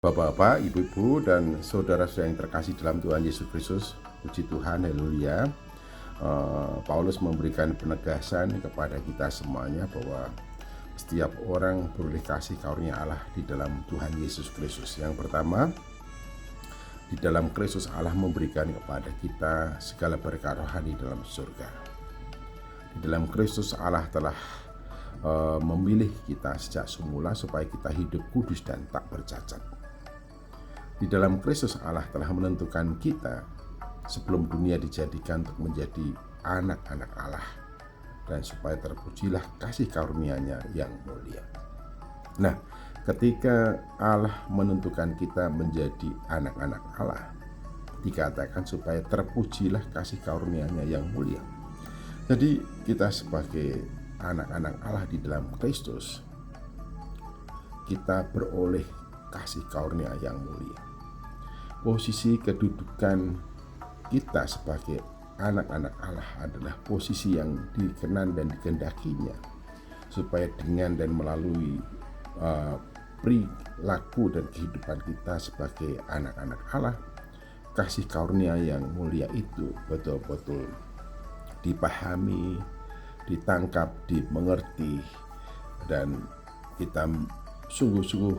Bapak-bapak, ibu-ibu, dan saudara-saudara yang terkasih dalam Tuhan Yesus Kristus, puji Tuhan, haleluya. Paulus memberikan penegasan kepada kita semuanya bahwa setiap orang beroleh kasih karunia Allah di dalam Tuhan Yesus Kristus. Yang pertama, di dalam Kristus Allah memberikan kepada kita segala berkat rohani dalam surga. Di dalam Kristus Allah telah memilih kita sejak semula supaya kita hidup kudus dan tak bercacat. Di dalam Kristus Allah telah menentukan kita sebelum dunia dijadikan untuk menjadi anak-anak Allah, dan supaya terpujilah kasih karunia-Nya yang mulia. Nah, ketika Allah menentukan kita menjadi anak-anak Allah, dikatakan supaya terpujilah kasih karunia-Nya yang mulia. Jadi kita sebagai anak-anak Allah di dalam Kristus, kita beroleh kasih karunia yang mulia. Posisi kedudukan kita sebagai anak-anak Allah adalah posisi yang dikenan dan dikehendakinya, supaya dengan dan melalui perilaku dan kehidupan kita sebagai anak-anak Allah, kasih karunia yang mulia itu betul-betul dipahami, ditangkap, dimengerti, dan kita sungguh-sungguh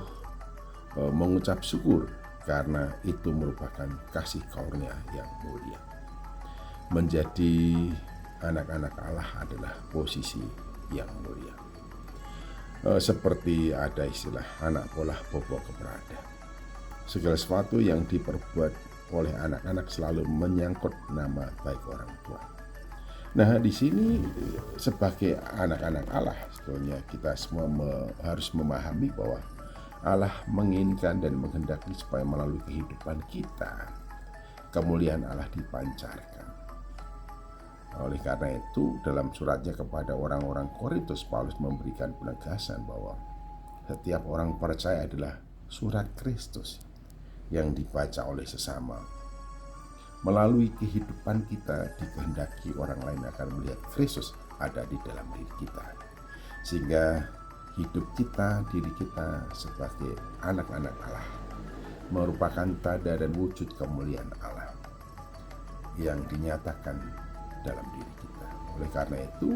mengucap syukur, karena itu merupakan kasih karunia yang mulia. Menjadi anak-anak Allah adalah posisi yang mulia. Seperti ada istilah anak polah bobo keberada. Segala sesuatu yang diperbuat oleh anak-anak selalu menyangkut nama baik orang tua. Nah, di sini sebagai anak-anak Allah, sebetulnya kita semua harus memahami bahwa Allah menginginkan dan menghendaki supaya melalui kehidupan kita, kemuliaan Allah dipancarkan. Oleh karena itu, dalam suratnya kepada orang-orang Korintus, Paulus memberikan penegasan bahwa setiap orang percaya adalah surat Kristus yang dibaca oleh sesama. Melalui kehidupan kita dikehendaki orang lain akan melihat Kristus ada di dalam diri kita, sehingga hidup kita, diri kita sebagai anak-anak Allah merupakan tanda dan wujud kemuliaan Allah yang dinyatakan dalam diri kita. Oleh karena itu,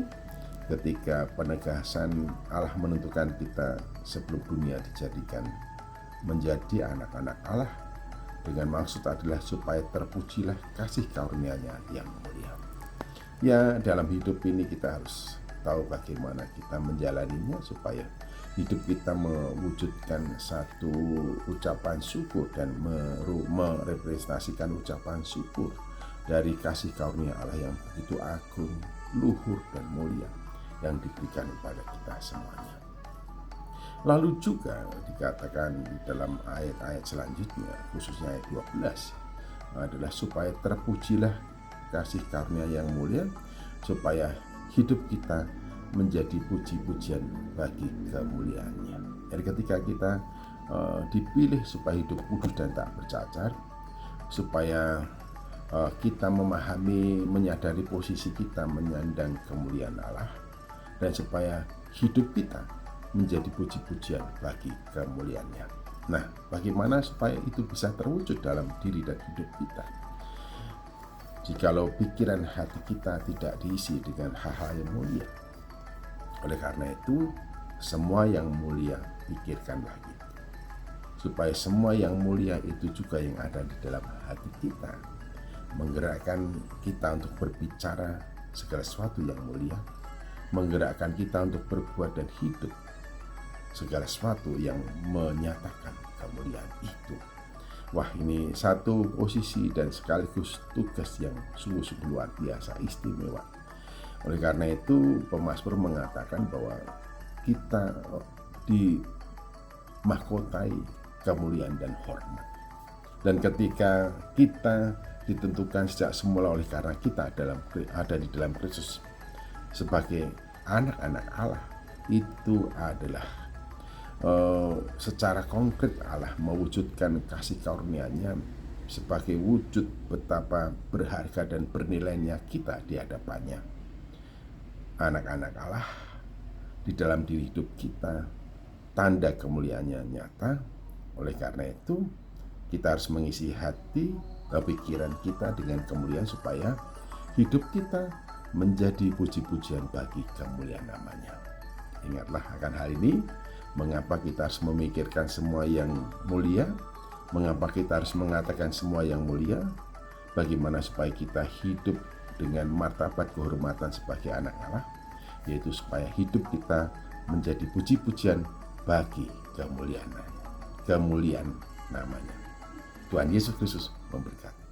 ketika penegasan Allah menentukan kita sebelum dunia dijadikan menjadi anak-anak Allah, dengan maksud adalah supaya terpujilah kasih karunia-Nya yang mulia. Ya, dalam hidup ini kita harus tahu bagaimana kita menjalaninya supaya hidup kita mewujudkan satu ucapan syukur dan merepresentasikan ucapan syukur dari kasih karunia Allah yang begitu agung, luhur, dan mulia yang diberikan kepada kita semuanya. Lalu juga dikatakan di dalam ayat-ayat selanjutnya, khususnya ayat 12, adalah supaya terpujilah kasih karunia yang mulia, supaya hidup kita menjadi puji-pujian bagi kemuliaan-Nya. Jadi ketika kita dipilih supaya hidup kudus dan tak bercacat, supaya kita memahami, menyadari posisi kita menyandang kemuliaan Allah, dan supaya hidup kita menjadi puji-pujian bagi kemuliaan-Nya. Nah, bagaimana supaya itu bisa terwujud dalam diri dan hidup kita? Jikalau pikiran hati kita tidak diisi dengan hal-hal yang mulia. Oleh karena itu, semua yang mulia pikirkanlah itu, supaya semua yang mulia itu juga yang ada di dalam hati kita, menggerakkan kita untuk berbicara segala sesuatu yang mulia, menggerakkan kita untuk berbuat dan hidup segala sesuatu yang menyatakan kemuliaan itu. Wah, ini satu posisi dan sekaligus tugas yang sungguh-sungguh luar biasa istimewa. Oleh karena itu, pemazmur mengatakan bahwa kita dimahkotai kemuliaan dan hormat. Dan ketika kita ditentukan sejak semula oleh karena kita ada di dalam Kristus sebagai anak-anak Allah, itu adalah secara konkret Allah mewujudkan kasih karunia-Nya sebagai wujud betapa berharga dan bernilainya kita di hadapannya. Anak-anak Allah di dalam diri hidup kita, tanda kemuliaan-Nya nyata, Oleh karena itu, kita harus mengisi hati, pikiran kita dengan kemuliaan supaya hidup kita menjadi puji-pujian bagi kemuliaan namanya. Ingatlah akan hal ini, mengapa kita harus memikirkan semua yang mulia, mengapa kita harus mengatakan semua yang mulia, bagaimana supaya kita hidup dengan martabat kehormatan sebagai anak Allah, yaitu supaya hidup kita menjadi puji-pujian bagi kemuliaan namanya. Tuhan Yesus Kristus memberkati.